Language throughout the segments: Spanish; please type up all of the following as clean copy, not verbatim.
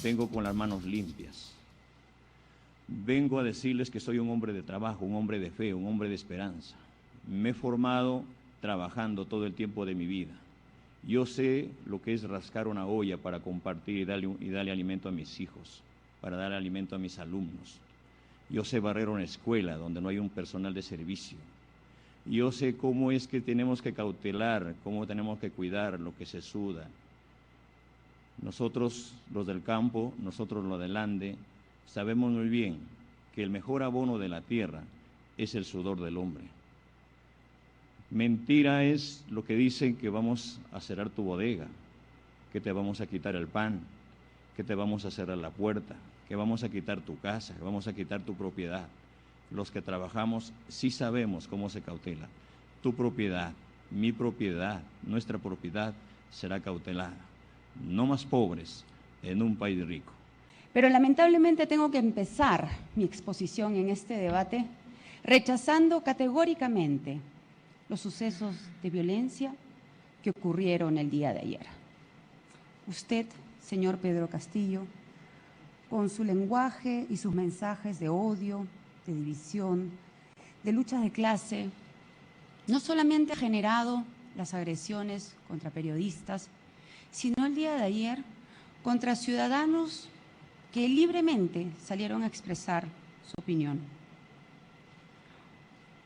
vengo con las manos limpias. Vengo a decirles que soy un hombre de trabajo, un hombre de fe, un hombre de esperanza. Me he formado trabajando todo el tiempo de mi vida. Yo sé lo que es rascar una olla para compartir y darle alimento a mis hijos, para dar alimento a mis alumnos. Yo sé barrer una escuela donde no hay un personal de servicio. Yo sé cómo es que tenemos que cautelar, cómo tenemos que cuidar lo que se suda. Nosotros, los del campo, nosotros los del Ande, sabemos muy bien que el mejor abono de la tierra es el sudor del hombre. Mentira es lo que dicen que vamos a cerrar tu bodega, que te vamos a quitar el pan, que te vamos a cerrar la puerta, que vamos a quitar tu casa, que vamos a quitar tu propiedad. Los que trabajamos sí sabemos cómo se cautela. Tu propiedad, mi propiedad, nuestra propiedad será cautelada. No más pobres en un país rico. Pero lamentablemente tengo que empezar mi exposición en este debate rechazando categóricamente los sucesos de violencia que ocurrieron el día de ayer. Usted, señor Pedro Castillo, con su lenguaje y sus mensajes de odio, de división, de lucha de clase, no solamente ha generado las agresiones contra periodistas, sino el día de ayer contra ciudadanos que libremente salieron a expresar su opinión.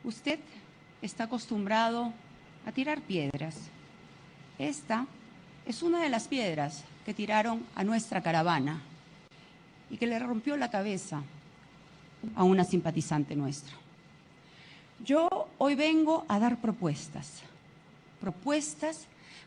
Usted está acostumbrado a tirar piedras. Esta es una de las piedras que tiraron a nuestra caravana y que le rompió la cabeza a una simpatizante nuestra. Yo hoy vengo a dar propuestas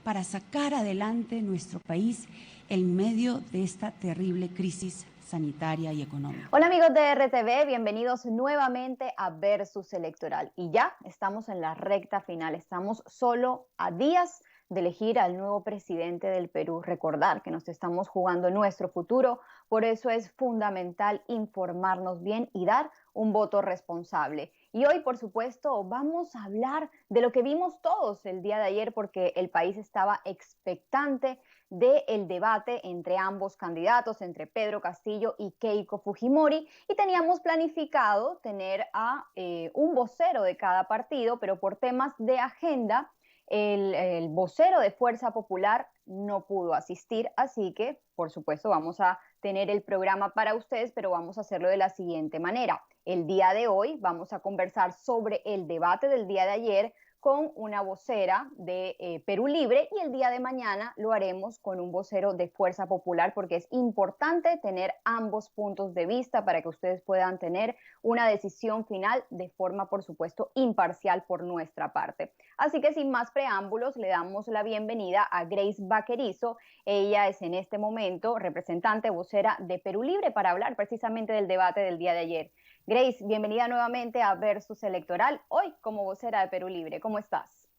para sacar adelante nuestro país en medio de esta terrible crisis sanitaria y económica. Hola amigos de RTV, bienvenidos nuevamente a Versus Electoral. Y ya estamos en la recta final, estamos solo a días de elegir al nuevo presidente del Perú. Recordar que nos estamos jugando nuestro futuro, por eso es fundamental informarnos bien y dar un voto responsable. Y hoy, por supuesto, vamos a hablar de lo que vimos todos el día de ayer, porque el país estaba expectante del debate entre ambos candidatos, entre Pedro Castillo y Keiko Fujimori, y teníamos planificado tener a un vocero de cada partido, pero por temas de agenda, el vocero de Fuerza Popular no pudo asistir, así que, por supuesto, vamos a tener el programa para ustedes, pero vamos a hacerlo de la siguiente manera. El día de hoy vamos a conversar sobre el debate del día de ayer con una vocera de Perú Libre, y el día de mañana lo haremos con un vocero de Fuerza Popular, porque es importante tener ambos puntos de vista para que ustedes puedan tener una decisión final de forma, por supuesto, imparcial por nuestra parte. Así que sin más preámbulos, le damos la bienvenida a Grace Vaquerizo. Ella es en este momento representante vocera de Perú Libre para hablar precisamente del debate del día de ayer. Grace, bienvenida nuevamente a Versus Electoral, hoy como vocera de Perú Libre. ¿Cómo estás?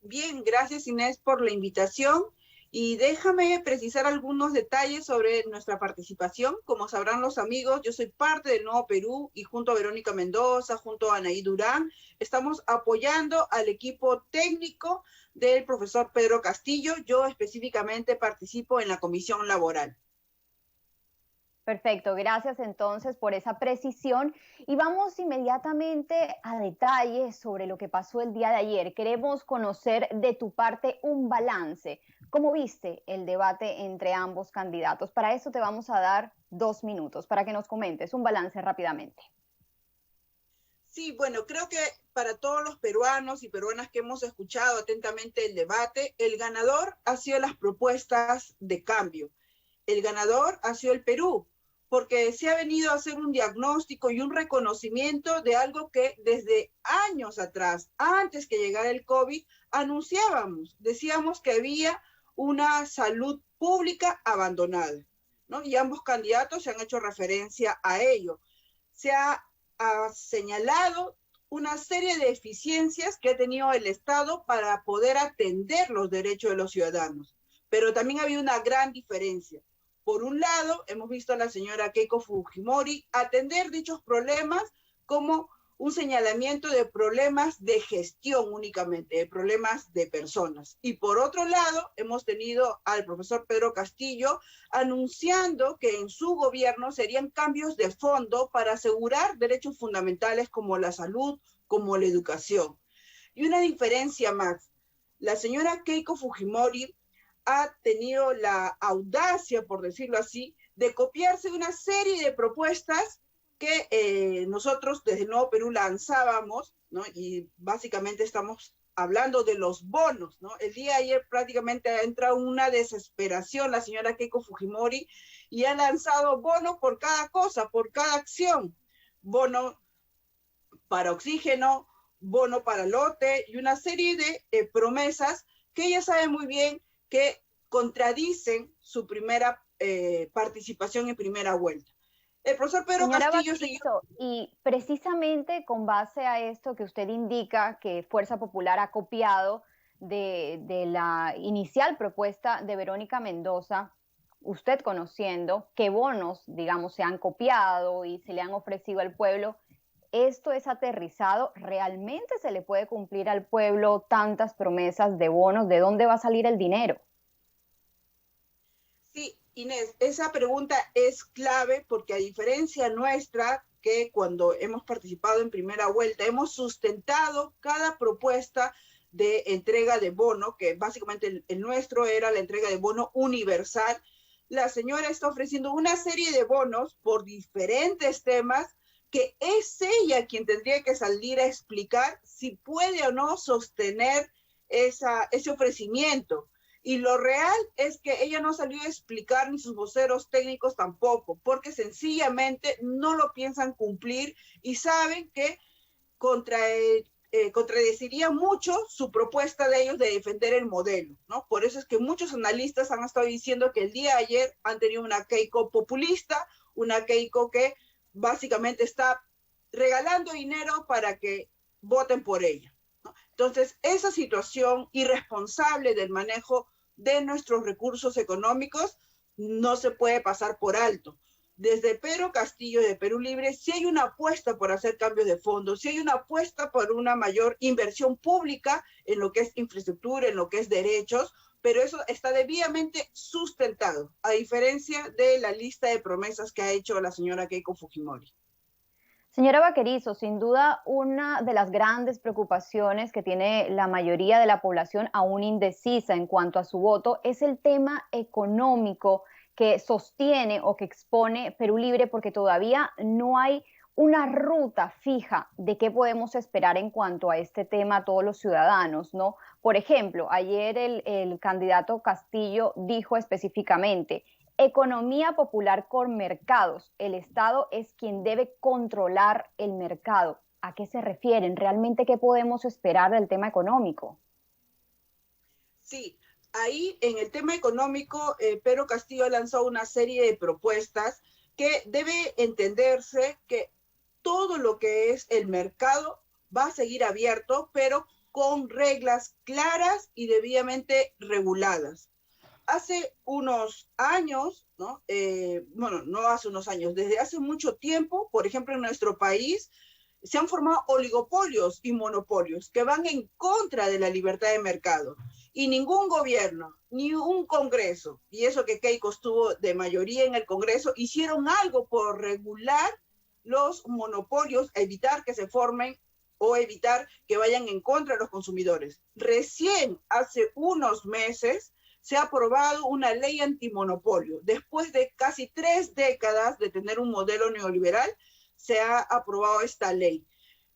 Bien, gracias Inés por la invitación, y déjame precisar algunos detalles sobre nuestra participación. Como sabrán los amigos, yo soy parte del Nuevo Perú y junto a Verónica Mendoza, junto a Anaí Durán, estamos apoyando al equipo técnico del profesor Pedro Castillo. Yo específicamente participo en la comisión laboral. Perfecto, gracias entonces por esa precisión, y vamos inmediatamente a detalles sobre lo que pasó el día de ayer. Queremos conocer de tu parte un balance. ¿Cómo viste el debate entre ambos candidatos? Para eso te vamos a dar 2 minutos para que nos comentes un balance rápidamente. Sí, bueno, creo que para todos los peruanos y peruanas que hemos escuchado atentamente el debate, el ganador ha sido las propuestas de cambio. El ganador ha sido el Perú, porque se ha venido a hacer un diagnóstico y un reconocimiento de algo que desde años atrás, antes que llegara el COVID, anunciábamos. Decíamos que había una salud pública abandonada, ¿no? Y ambos candidatos se han hecho referencia a ello. Se ha señalado una serie de deficiencias que ha tenido el Estado para poder atender los derechos de los ciudadanos. Pero también había una gran diferencia. Por un lado, hemos visto a la señora Keiko Fujimori atender dichos problemas como un señalamiento de problemas de gestión únicamente, de problemas de personas. Y por otro lado, hemos tenido al profesor Pedro Castillo anunciando que en su gobierno serían cambios de fondo para asegurar derechos fundamentales como la salud, como la educación. Y una diferencia más, la señora Keiko Fujimori ha tenido la audacia, por decirlo así, de copiarse una serie de propuestas que nosotros desde el Nuevo Perú lanzábamos, ¿no? Y básicamente estamos hablando de los bonos, ¿no? El día de ayer prácticamente ha entrado una desesperación la señora Keiko Fujimori y ha lanzado bonos por cada cosa, por cada acción. Bono para oxígeno, bono para lote y una serie de promesas que ella sabe muy bien que contradicen su primera participación en primera vuelta. El profesor Pedro Señora Castillo Baquerizo, y precisamente con base a esto que usted indica que Fuerza Popular ha copiado de la inicial propuesta de Verónica Mendoza, usted conociendo qué bonos, digamos, se han copiado y se le han ofrecido al pueblo, ¿esto es aterrizado? ¿Realmente se le puede cumplir al pueblo tantas promesas de bonos? ¿De dónde va a salir el dinero? Sí, Inés, esa pregunta es clave porque a diferencia nuestra, que cuando hemos participado en primera vuelta, hemos sustentado cada propuesta de entrega de bono, que básicamente el nuestro era la entrega de bono universal. La señora está ofreciendo una serie de bonos por diferentes temas que es ella quien tendría que salir a explicar si puede o no sostener ese ofrecimiento. Y lo real es que ella no salió a explicar, ni sus voceros técnicos tampoco, porque sencillamente no lo piensan cumplir y saben que contradeciría mucho su propuesta de ellos de defender el modelo, ¿no? Por eso es que muchos analistas han estado diciendo que el día de ayer han tenido una Keiko populista, una Keiko que básicamente está regalando dinero para que voten por ella, ¿no? Entonces, esa situación irresponsable del manejo de nuestros recursos económicos no se puede pasar por alto. Desde Pedro Castillo de Perú Libre, sí hay una apuesta por hacer cambios de fondos, sí hay una apuesta por una mayor inversión pública en lo que es infraestructura, en lo que es derechos, pero eso está debidamente sustentado, a diferencia de la lista de promesas que ha hecho la señora Keiko Fujimori. Señora Baquerizo, sin duda una de las grandes preocupaciones que tiene la mayoría de la población aún indecisa en cuanto a su voto es el tema económico que sostiene o que expone Perú Libre, porque todavía no hay una ruta fija de qué podemos esperar en cuanto a este tema a todos los ciudadanos, ¿no? Por ejemplo, ayer el candidato Castillo dijo específicamente: economía popular con mercados. El Estado es quien debe controlar el mercado. ¿A qué se refieren? ¿Realmente qué podemos esperar del tema económico? Sí, ahí en el tema económico, Pedro Castillo lanzó una serie de propuestas que debe entenderse que todo lo que es el mercado va a seguir abierto, pero con reglas claras y debidamente reguladas. Hace unos años, ¿no? Bueno, no hace unos años, desde hace mucho tiempo, por ejemplo, en nuestro país, se han formado oligopolios y monopolios que van en contra de la libertad de mercado. Y ningún gobierno, ni un Congreso, y eso que Keiko estuvo de mayoría en el Congreso, hicieron algo por regular los monopolios, evitar que se formen o evitar que vayan en contra de los consumidores. Recién hace unos meses se ha aprobado una ley antimonopolio. Después de casi 3 décadas de tener un modelo neoliberal, se ha aprobado esta ley.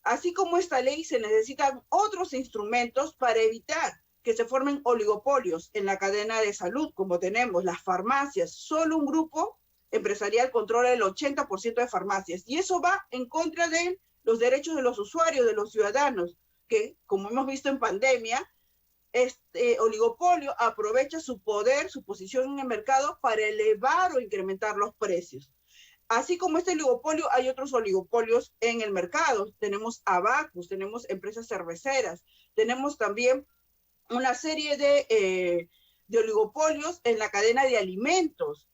Así como esta ley, se necesitan otros instrumentos para evitar que se formen oligopolios en la cadena de salud, como tenemos las farmacias. Solo un grupo empresarial controla el 80% de farmacias, y eso va en contra de los derechos de los usuarios, de los ciudadanos, que, como hemos visto en pandemia, este oligopolio aprovecha su poder, su posición en el mercado para elevar o incrementar los precios. Así como este oligopolio, hay otros oligopolios en el mercado. Tenemos Abacus, tenemos empresas cerveceras, tenemos también una serie de oligopolios en la cadena de alimentos.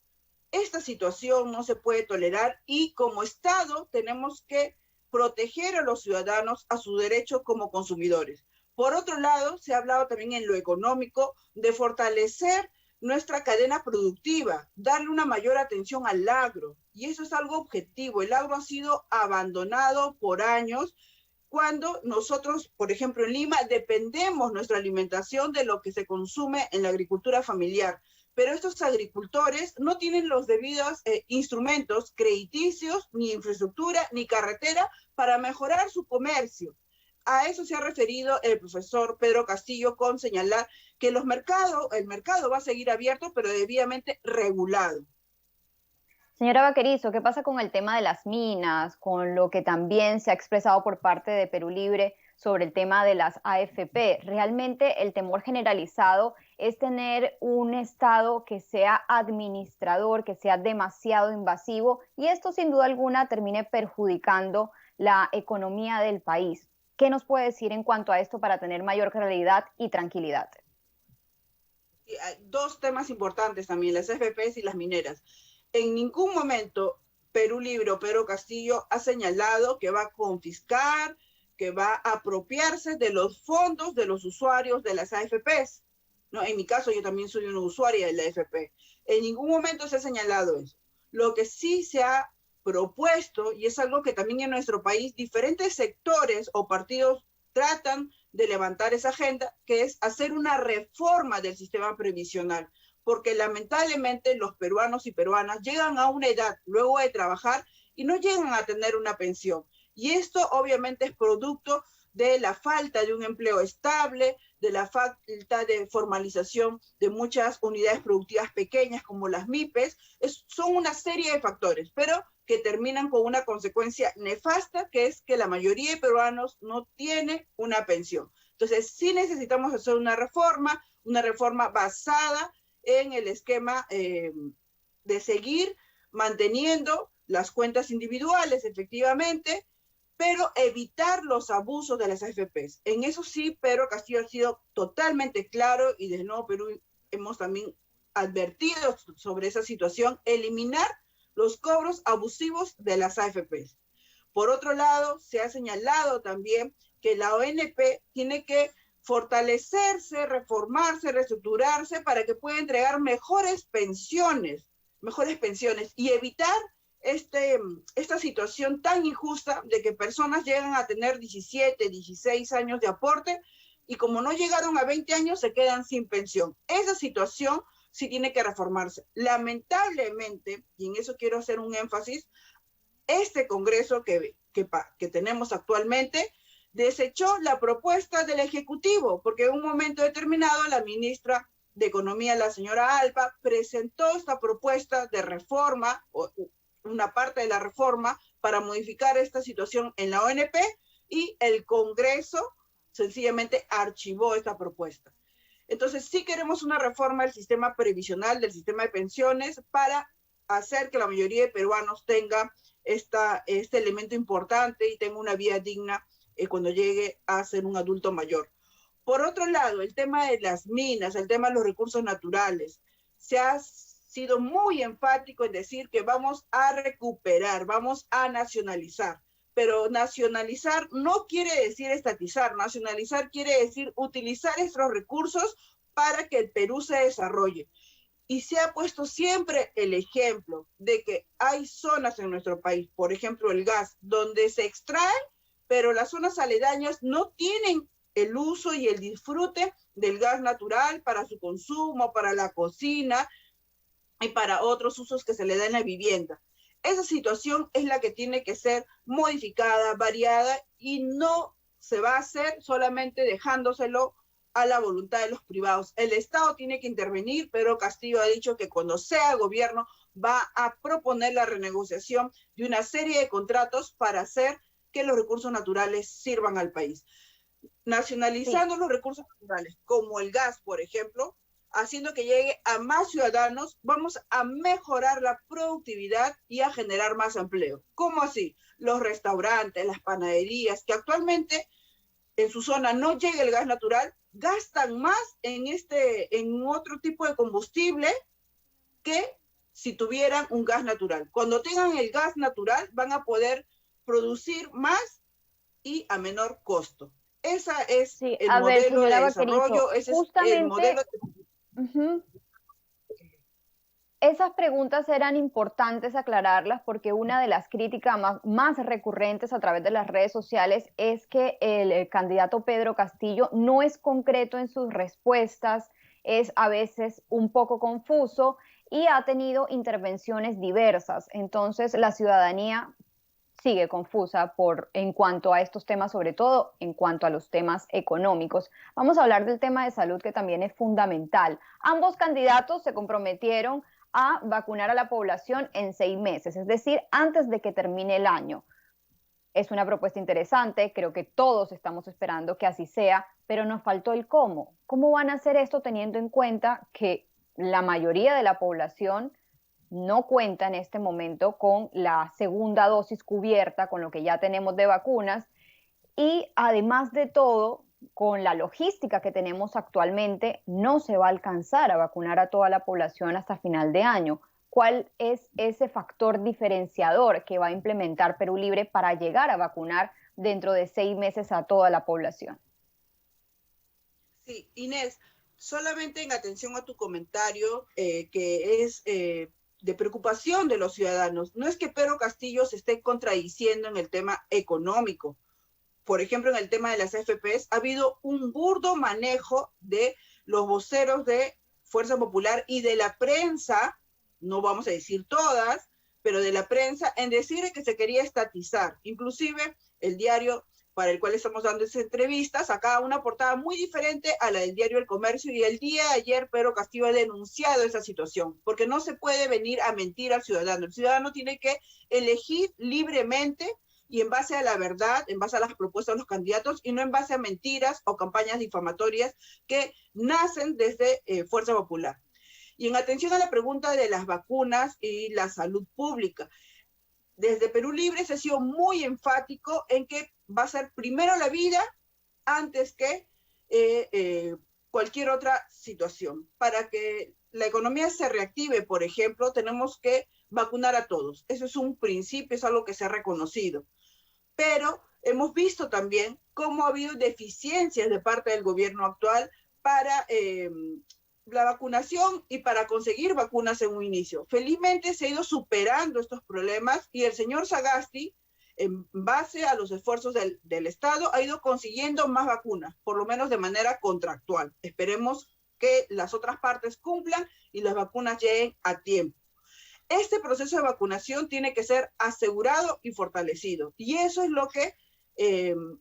Esta situación no se puede tolerar y como Estado tenemos que proteger a los ciudadanos a sus derechos como consumidores. Por otro lado, se ha hablado también en lo económico de fortalecer nuestra cadena productiva, darle una mayor atención al agro, y eso es algo objetivo. El agro ha sido abandonado por años, cuando nosotros, por ejemplo, en Lima, dependemos nuestra alimentación de lo que se consume en la agricultura familiar. Pero estos agricultores no tienen los debidos instrumentos crediticios, ni infraestructura, ni carretera para mejorar su comercio. A eso se ha referido el profesor Pedro Castillo con señalar que el mercado va a seguir abierto, pero debidamente regulado. Señora Vaquerizo, ¿qué pasa con el tema de las minas, con lo que también se ha expresado por parte de Perú Libre sobre el tema de las AFP? Realmente el temor generalizado es tener un Estado que sea administrador, que sea demasiado invasivo, y esto sin duda alguna termine perjudicando la economía del país. ¿Qué nos puede decir en cuanto a esto para tener mayor claridad y tranquilidad? Sí, hay dos temas importantes también, las AFPs y las mineras. En ningún momento Perú Libre o Pedro Castillo ha señalado que va a confiscar, que va a apropiarse de los fondos de los usuarios de las AFPs. No, en mi caso, yo también soy una usuaria de la AFP. En ningún momento se ha señalado eso. Lo que sí se ha propuesto, y es algo que también en nuestro país diferentes sectores o partidos tratan de levantar esa agenda, que es hacer una reforma del sistema previsional, porque lamentablemente los peruanos y peruanas llegan a una edad luego de trabajar y no llegan a tener una pensión. Y esto obviamente es producto de la falta de un empleo estable, de la falta de formalización de muchas unidades productivas pequeñas como las MIPES. Son una serie de factores, pero que terminan con una consecuencia nefasta, que es que la mayoría de peruanos no tiene una pensión. Entonces sí necesitamos hacer una reforma basada en el esquema de seguir manteniendo las cuentas individuales, efectivamente, pero evitar los abusos de las AFPs. En eso sí, Pedro Castillo ha sido totalmente claro, y desde Nuevo Perú hemos también advertido sobre esa situación, eliminar los cobros abusivos de las AFPs. Por otro lado, se ha señalado también que la ONP tiene que fortalecerse, reformarse, reestructurarse para que pueda entregar mejores pensiones y evitar esta situación tan injusta de que personas llegan a tener 17, 16 años de aporte y como no llegaron a 20 años se quedan sin pensión. Esa situación sí tiene que reformarse. Lamentablemente, y en eso quiero hacer un énfasis, este Congreso que tenemos actualmente desechó la propuesta del Ejecutivo, porque en un momento determinado la ministra de Economía, la señora Alba, presentó esta propuesta de reforma, o una parte de la reforma, para modificar esta situación en la ONP, y el Congreso sencillamente archivó esta propuesta. Entonces sí queremos una reforma del sistema previsional, del sistema de pensiones, para hacer que la mayoría de peruanos tenga este elemento importante y tenga una vida digna cuando llegue a ser un adulto mayor. Por otro lado, el tema de las minas, el tema de los recursos naturales, se ha sido muy enfático en decir que vamos a recuperar, vamos a nacionalizar. Pero nacionalizar no quiere decir estatizar, nacionalizar quiere decir utilizar estos recursos para que el Perú se desarrolle. Y se ha puesto siempre el ejemplo de que hay zonas en nuestro país, por ejemplo el gas, donde se extrae, pero las zonas aledañas no tienen el uso y el disfrute del gas natural para su consumo, para la cocina y para otros usos que se le da en la vivienda. Esa situación es la que tiene que ser modificada, variada, y no se va a hacer solamente dejándoselo a la voluntad de los privados. El Estado tiene que intervenir. Pedro Castillo ha dicho que cuando sea gobierno va a proponer la renegociación de una serie de contratos para hacer que los recursos naturales sirvan al país. Nacionalizando los recursos naturales, como el gas, por ejemplo, haciendo que llegue a más ciudadanos, vamos a mejorar la productividad y a generar más empleo. ¿Cómo así? Los restaurantes, las panaderías, que actualmente en su zona no llega el gas natural, gastan más en otro tipo de combustible que si tuvieran un gas natural. Cuando tengan el gas natural van a poder producir más y a menor costo. Ese es Sí, el a ver, modelo de señora desarrollo, Vaquerizo, ese es el justamente, modelo ujú, esas preguntas eran importantes aclararlas porque una de las críticas más recurrentes a través de las redes sociales es que el candidato Pedro Castillo no es concreto en sus respuestas, es a veces un poco confuso y ha tenido intervenciones diversas. Entonces, la ciudadanía sigue confusa en cuanto a estos temas, sobre todo en cuanto a los temas económicos. Vamos a hablar del tema de salud, que también es fundamental. Ambos candidatos se comprometieron a vacunar a la población en 6 meses, es decir, antes de que termine el año. Es una propuesta interesante, creo que todos estamos esperando que así sea, pero nos faltó el cómo. ¿Cómo van a hacer esto teniendo en cuenta que la mayoría de la población no cuenta en este momento con la segunda dosis cubierta, con lo que ya tenemos de vacunas, y además de todo, con la logística que tenemos actualmente, no se va a alcanzar a vacunar a toda la población hasta final de año? ¿Cuál es ese factor diferenciador que va a implementar Perú Libre para llegar a vacunar dentro de 6 meses a toda la población? Sí, Inés, solamente en atención a tu comentario, que es de preocupación de los ciudadanos. No es que Pedro Castillo se esté contradiciendo en el tema económico. Por ejemplo, en el tema de las AFPs, ha habido un burdo manejo de los voceros de Fuerza Popular y de la prensa, no vamos a decir todas, pero de la prensa, en decir que se quería estatizar. Inclusive el diario para el cual estamos dando esa entrevista sacaba una portada muy diferente a la del diario El Comercio, y el día de ayer Pedro Castillo ha denunciado esa situación, porque no se puede venir a mentir al ciudadano. El ciudadano tiene que elegir libremente y en base a la verdad, en base a las propuestas de los candidatos, y no en base a mentiras o campañas difamatorias que nacen desde Fuerza Popular. Y en atención a la pregunta de las vacunas y la salud pública, desde Perú Libre se ha sido muy enfático en que va a ser primero la vida antes que cualquier otra situación. Para que la economía se reactive, por ejemplo, tenemos que vacunar a todos. Eso es un principio, es algo que se ha reconocido. Pero hemos visto también cómo ha habido deficiencias de parte del gobierno actual para la vacunación y para conseguir vacunas en un inicio. Felizmente se ha ido superando estos problemas y el señor Sagasti, en base a los esfuerzos del Estado, ha ido consiguiendo más vacunas, por lo menos de manera contractual. Esperemos que las otras partes cumplan y las vacunas lleguen a tiempo. Este proceso de vacunación tiene que ser asegurado y fortalecido. Y eso es lo que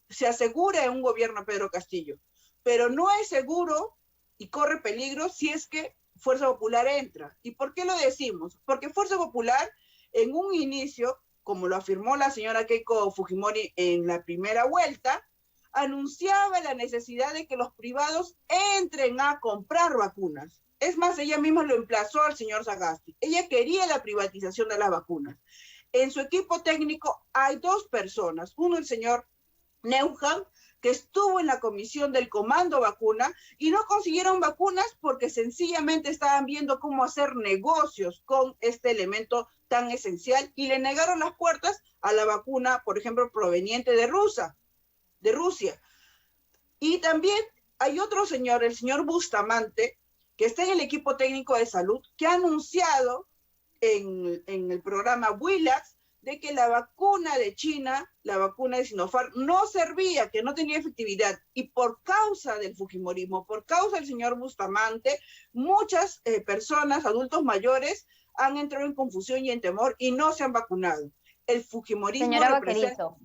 se asegura en un gobierno de Pedro Castillo. Pero no es seguro y corre peligro si es que Fuerza Popular entra. ¿Y por qué lo decimos? Porque Fuerza Popular, en un inicio, como lo afirmó la señora Keiko Fujimori en la primera vuelta, anunciaba la necesidad de que los privados entren a comprar vacunas. Es más, ella misma lo emplazó al señor Sagasti. Ella quería la privatización de las vacunas. En su equipo técnico hay 2 personas. Uno, el señor Neuhan, que estuvo en la comisión del Comando Vacuna y no consiguieron vacunas porque sencillamente estaban viendo cómo hacer negocios con este elemento tan esencial y le negaron las puertas a la vacuna, por ejemplo, proveniente de Rusia. Y también hay otro señor, el señor Bustamante, que está en el equipo técnico de salud, que ha anunciado en el programa Willax de que la vacuna de China, la vacuna de Sinopharm, no servía, que no tenía efectividad. Y por causa del fujimorismo, por causa del señor Bustamante, muchas personas, adultos mayores, han entrado en confusión y en temor y no se han vacunado. El fujimorismo Señora representa Vaquerizo,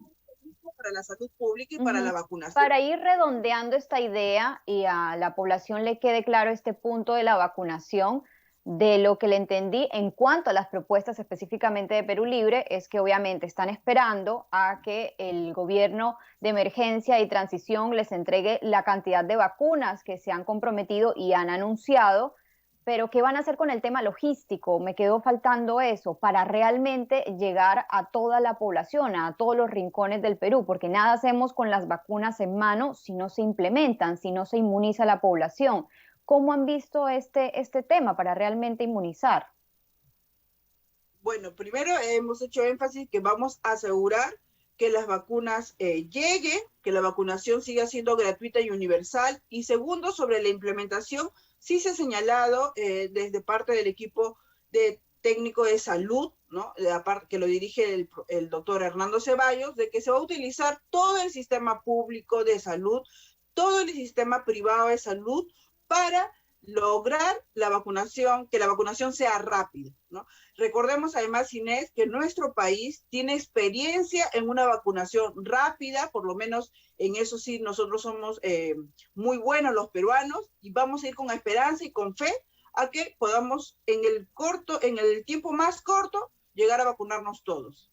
para la salud pública y para la vacunación. para ir redondeando esta idea y a la población le quede claro este punto de la vacunación, de lo que le entendí en cuanto a las propuestas específicamente de Perú Libre, es que obviamente están esperando a que el gobierno de emergencia y transición les entregue la cantidad de vacunas que se han comprometido y han anunciado, pero ¿qué van a hacer con el tema logístico? Me quedó faltando eso, para realmente llegar a toda la población, a todos los rincones del Perú, porque nada hacemos con las vacunas en mano si no se implementan, si no se inmuniza a la población. ¿Cómo han visto este tema para realmente inmunizar? Bueno, primero hemos hecho énfasis que vamos a asegurar que las vacunas lleguen, que la vacunación siga siendo gratuita y universal. Y segundo, sobre la implementación, sí se ha señalado desde parte del equipo de técnico de salud, ¿no? Aparte que lo dirige el doctor Hernando Ceballos, de que se va a utilizar todo el sistema público de salud, todo el sistema privado de salud para lograr la vacunación, que la vacunación sea rápida, ¿no? Recordemos además, Inés, que nuestro país tiene experiencia en una vacunación rápida, por lo menos en eso sí nosotros somos muy buenos los peruanos, y vamos a ir con esperanza y con fe a que podamos en el tiempo más corto, llegar a vacunarnos todos.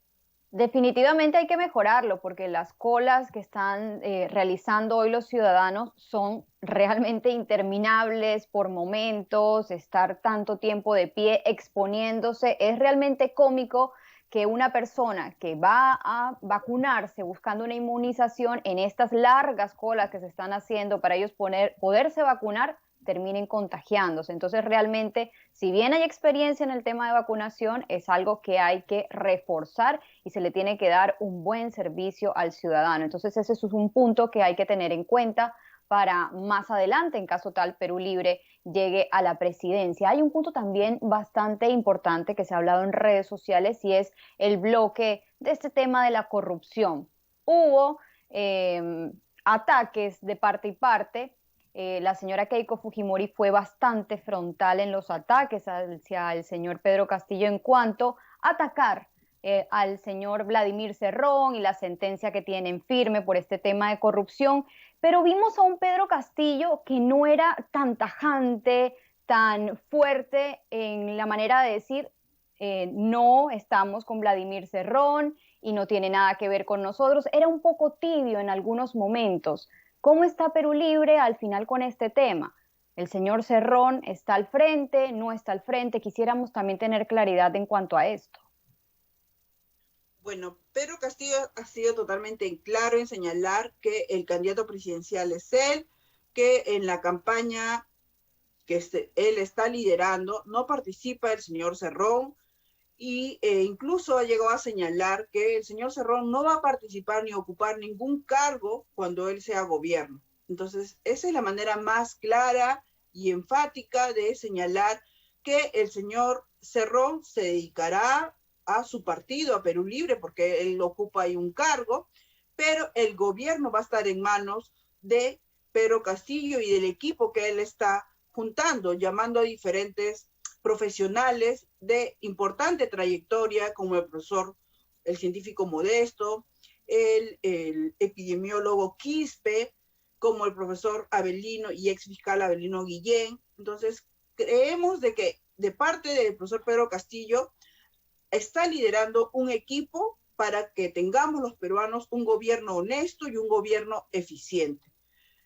Definitivamente hay que mejorarlo porque las colas que están realizando hoy los ciudadanos son realmente interminables por momentos, estar tanto tiempo de pie exponiéndose. Es realmente cómico que una persona que va a vacunarse buscando una inmunización en estas largas colas que se están haciendo para ellos poderse vacunar, terminen contagiándose. Entonces, realmente, si bien hay experiencia en el tema de vacunación, es algo que hay que reforzar y se le tiene que dar un buen servicio al ciudadano. Entonces, ese es un punto que hay que tener en cuenta para más adelante, en caso tal Perú Libre llegue a la presidencia. Hay un punto también bastante importante que se ha hablado en redes sociales y es el bloque de este tema de la corrupción. Hubo ataques de parte y parte. La señora Keiko Fujimori fue bastante frontal en los ataques hacia el señor Pedro Castillo en cuanto a atacar al señor Vladimir Cerrón y la sentencia que tienen firme por este tema de corrupción, pero vimos a un Pedro Castillo que no era tan tajante, tan fuerte en la manera de decir no estamos con Vladimir Cerrón y no tiene nada que ver con nosotros. Era un poco tibio en algunos momentos. ¿Cómo está Perú Libre al final con este tema? El señor Cerrón está al frente, no está al frente. Quisiéramos también tener claridad en cuanto a esto. Bueno, Pedro Castillo ha sido totalmente claro en señalar que el candidato presidencial es él, que en la campaña que él está liderando no participa el señor Cerrón, y incluso ha llegado a señalar que el señor Cerrón no va a participar ni ocupar ningún cargo cuando él sea gobierno. Entonces, esa es la manera más clara y enfática de señalar que el señor Cerrón se dedicará a su partido, a Perú Libre, porque él ocupa ahí un cargo, pero el gobierno va a estar en manos de Pedro Castillo y del equipo que él está juntando, llamando a diferentes profesionales de importante trayectoria, como el profesor, el científico Modesto, el epidemiólogo Quispe, como el profesor Avelino y ex fiscal Avelino Guillén. Entonces, creemos de que de parte del profesor Pedro Castillo está liderando un equipo para que tengamos los peruanos un gobierno honesto y un gobierno eficiente.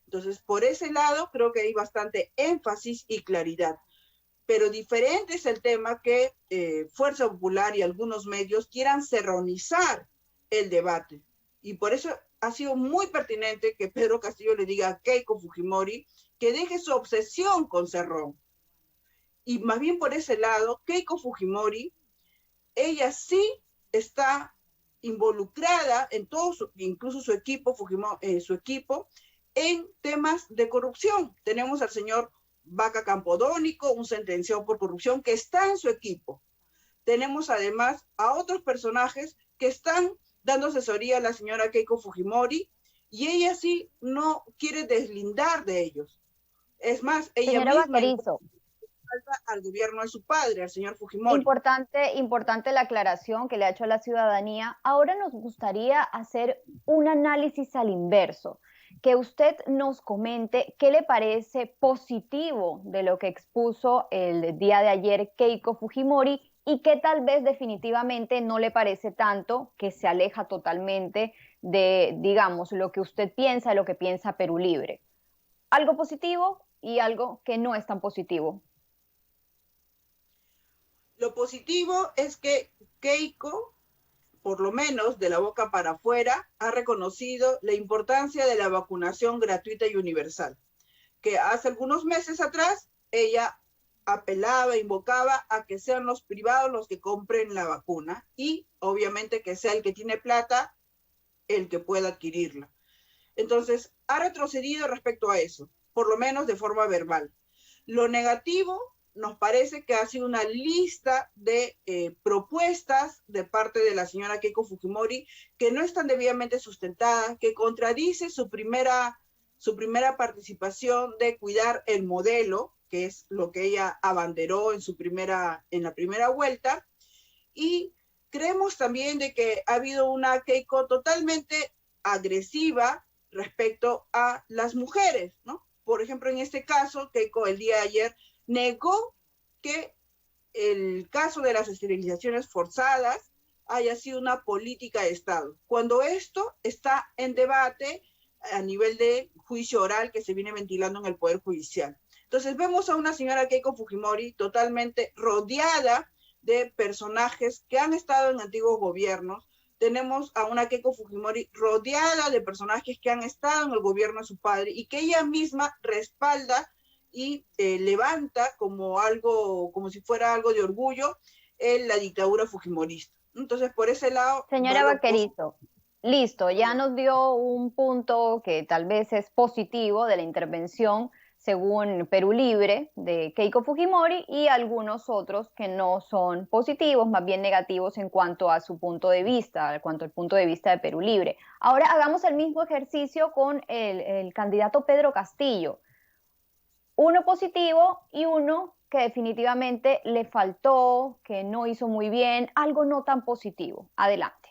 Entonces, por ese lado, creo que hay bastante énfasis y claridad. Pero diferente es el tema que Fuerza Popular y algunos medios quieran cerronizar el debate. Y por eso ha sido muy pertinente que Pedro Castillo le diga a Keiko Fujimori que deje su obsesión con Cerrón. Y más bien por ese lado, Keiko Fujimori, ella sí está involucrada en todo, incluso su equipo, su equipo, en temas de corrupción. Tenemos al señor Vaca Campodónico, un sentenciado por corrupción que está en su equipo. Tenemos además a otros personajes que están dando asesoría a la señora Keiko Fujimori y ella sí no quiere deslindar de ellos. Es más, ella señora misma Vaquerizo, al gobierno de su padre, al señor Fujimori. Importante la aclaración que le ha hecho a la ciudadanía. Ahora nos gustaría hacer un análisis al inverso, que usted nos comente qué le parece positivo de lo que expuso el día de ayer Keiko Fujimori y qué tal vez definitivamente no le parece tanto, que se aleja totalmente de, digamos, lo que usted piensa, lo que piensa Perú Libre. Algo positivo y algo que no es tan positivo. Lo positivo es que Keiko, por lo menos de la boca para afuera, ha reconocido la importancia de la vacunación gratuita y universal, que hace algunos meses atrás ella apelaba, invocaba a que sean los privados los que compren la vacuna y obviamente que sea el que tiene plata el que pueda adquirirla. Entonces, ha retrocedido respecto a eso, por lo menos de forma verbal. Lo negativo nos parece que ha sido una lista de propuestas de parte de la señora Keiko Fujimori que no están debidamente sustentadas, que contradice su primera participación de cuidar el modelo, que es lo que ella abanderó en la primera vuelta, y creemos también de que ha habido una Keiko totalmente agresiva respecto a las mujeres, ¿no? Por ejemplo, en este caso, Keiko el día de ayer negó que el caso de las esterilizaciones forzadas haya sido una política de Estado, cuando esto está en debate a nivel de juicio oral que se viene ventilando en el Poder Judicial. Entonces vemos a una señora Keiko Fujimori totalmente rodeada de personajes que han estado en antiguos gobiernos. Tenemos a una Keiko Fujimori rodeada de personajes que han estado en el gobierno de su padre y que ella misma respalda y levanta como si fuera algo de orgullo en la dictadura fujimorista. Entonces, por ese lado... Señora Vaquerizo, listo, ya nos dio un punto que tal vez es positivo de la intervención según Perú Libre de Keiko Fujimori y algunos otros que no son positivos, más bien negativos en cuanto a su punto de vista, en cuanto al punto de vista de Perú Libre. Ahora hagamos el mismo ejercicio con el candidato Pedro Castillo. Uno positivo y uno que definitivamente le faltó, que no hizo muy bien, algo no tan positivo. Adelante.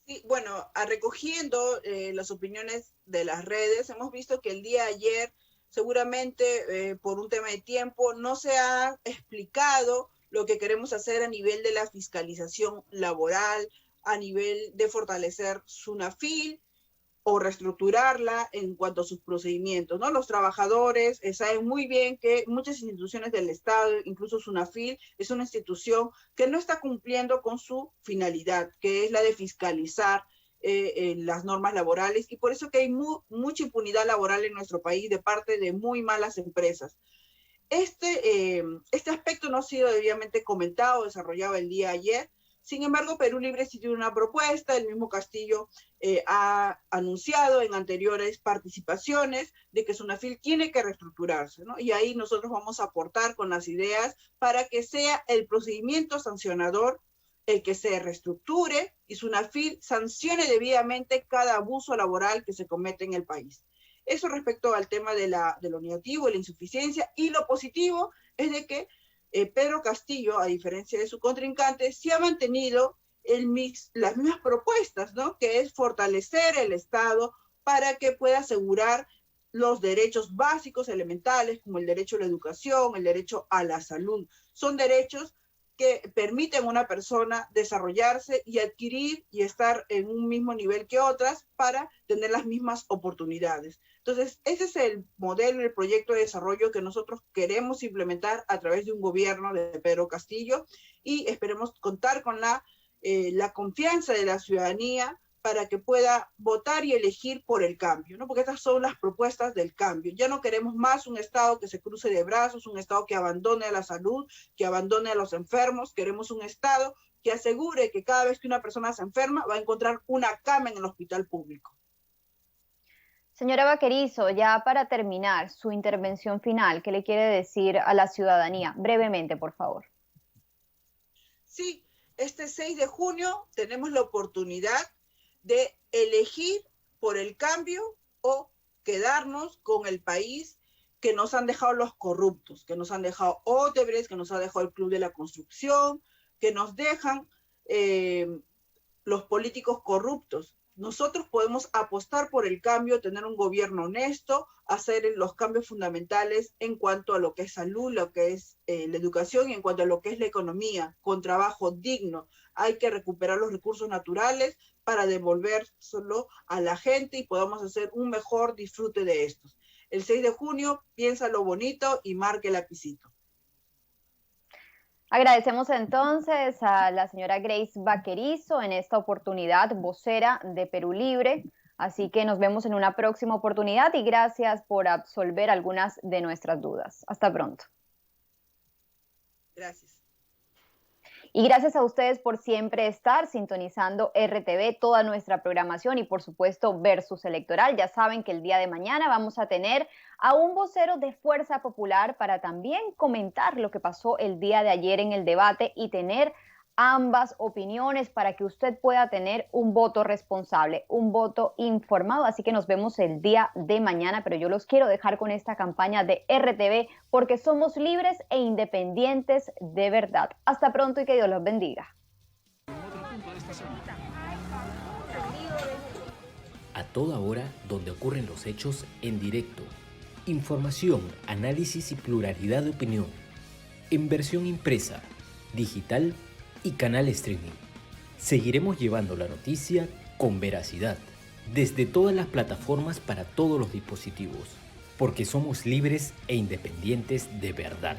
Sí, bueno, recogiendo las opiniones de las redes, hemos visto que el día de ayer, seguramente por un tema de tiempo, no se ha explicado lo que queremos hacer a nivel de la fiscalización laboral, a nivel de fortalecer SUNAFIL, o reestructurarla en cuanto a sus procedimientos, ¿no? Los trabajadores saben muy bien que muchas instituciones del Estado, incluso SUNAFIL, es una institución que no está cumpliendo con su finalidad, que es la de fiscalizar las normas laborales, y por eso que hay mucha impunidad laboral en nuestro país de parte de muy malas empresas. Este aspecto no ha sido debidamente comentado, desarrollado el día de ayer. Sin embargo, Perú Libre sí tiene una propuesta, el mismo Castillo ha anunciado en anteriores participaciones de que SUNAFIL tiene que reestructurarse, ¿no? Y ahí nosotros vamos a aportar con las ideas para que sea el procedimiento sancionador el que se reestructure y SUNAFIL sancione debidamente cada abuso laboral que se comete en el país. Eso respecto al tema de lo negativo, la insuficiencia, y lo positivo es de que Pedro Castillo, a diferencia de su contrincante, sí ha mantenido las mismas propuestas, ¿no? Que es fortalecer el Estado para que pueda asegurar los derechos básicos elementales, como el derecho a la educación, el derecho a la salud. Son derechos que permiten a una persona desarrollarse y adquirir y estar en un mismo nivel que otras para tener las mismas oportunidades. Entonces, ese es el modelo, el proyecto de desarrollo que nosotros queremos implementar a través de un gobierno de Pedro Castillo, y esperemos contar con la confianza de la ciudadanía para que pueda votar y elegir por el cambio, ¿no? Porque estas son las propuestas del cambio. Ya no queremos más un Estado que se cruce de brazos, un Estado que abandone a la salud, que abandone a los enfermos. Queremos un Estado que asegure que cada vez que una persona se enferma va a encontrar una cama en el hospital público. Señora Vaquerizo, ya para terminar su intervención final, ¿qué le quiere decir a la ciudadanía? Brevemente, por favor. Sí, este 6 de junio tenemos la oportunidad de elegir por el cambio o quedarnos con el país que nos han dejado los corruptos, que nos han dejado Odebrecht, que nos ha dejado el Club de la Construcción, que nos dejan los políticos corruptos. Nosotros podemos apostar por el cambio, tener un gobierno honesto, hacer los cambios fundamentales en cuanto a lo que es salud, lo que es la educación, y en cuanto a lo que es la economía, con trabajo digno. Hay que recuperar los recursos naturales para devolvérselo a la gente y podamos hacer un mejor disfrute de estos. El 6 de junio, piensa lo bonito y marque el lapicito. Agradecemos entonces a la señora Grace Vaquerizo, en esta oportunidad vocera de Perú Libre. Así que nos vemos en una próxima oportunidad y gracias por absolver algunas de nuestras dudas. Hasta pronto. Gracias. Y gracias a ustedes por siempre estar sintonizando RTV, toda nuestra programación y por supuesto Versus Electoral. Ya saben que el día de mañana vamos a tener a un vocero de Fuerza Popular para también comentar lo que pasó el día de ayer en el debate y tener ambas opiniones para que usted pueda tener un voto responsable, un voto informado. Así que nos vemos el día de mañana, pero yo los quiero dejar con esta campaña de RTV porque somos libres e independientes de verdad. Hasta pronto y que Dios los bendiga. A toda hora, donde ocurren los hechos en directo. Información, análisis y pluralidad de opinión. En versión impresa, digital y canal streaming. Seguiremos llevando la noticia con veracidad, desde todas las plataformas para todos los dispositivos, porque somos libres e independientes de verdad.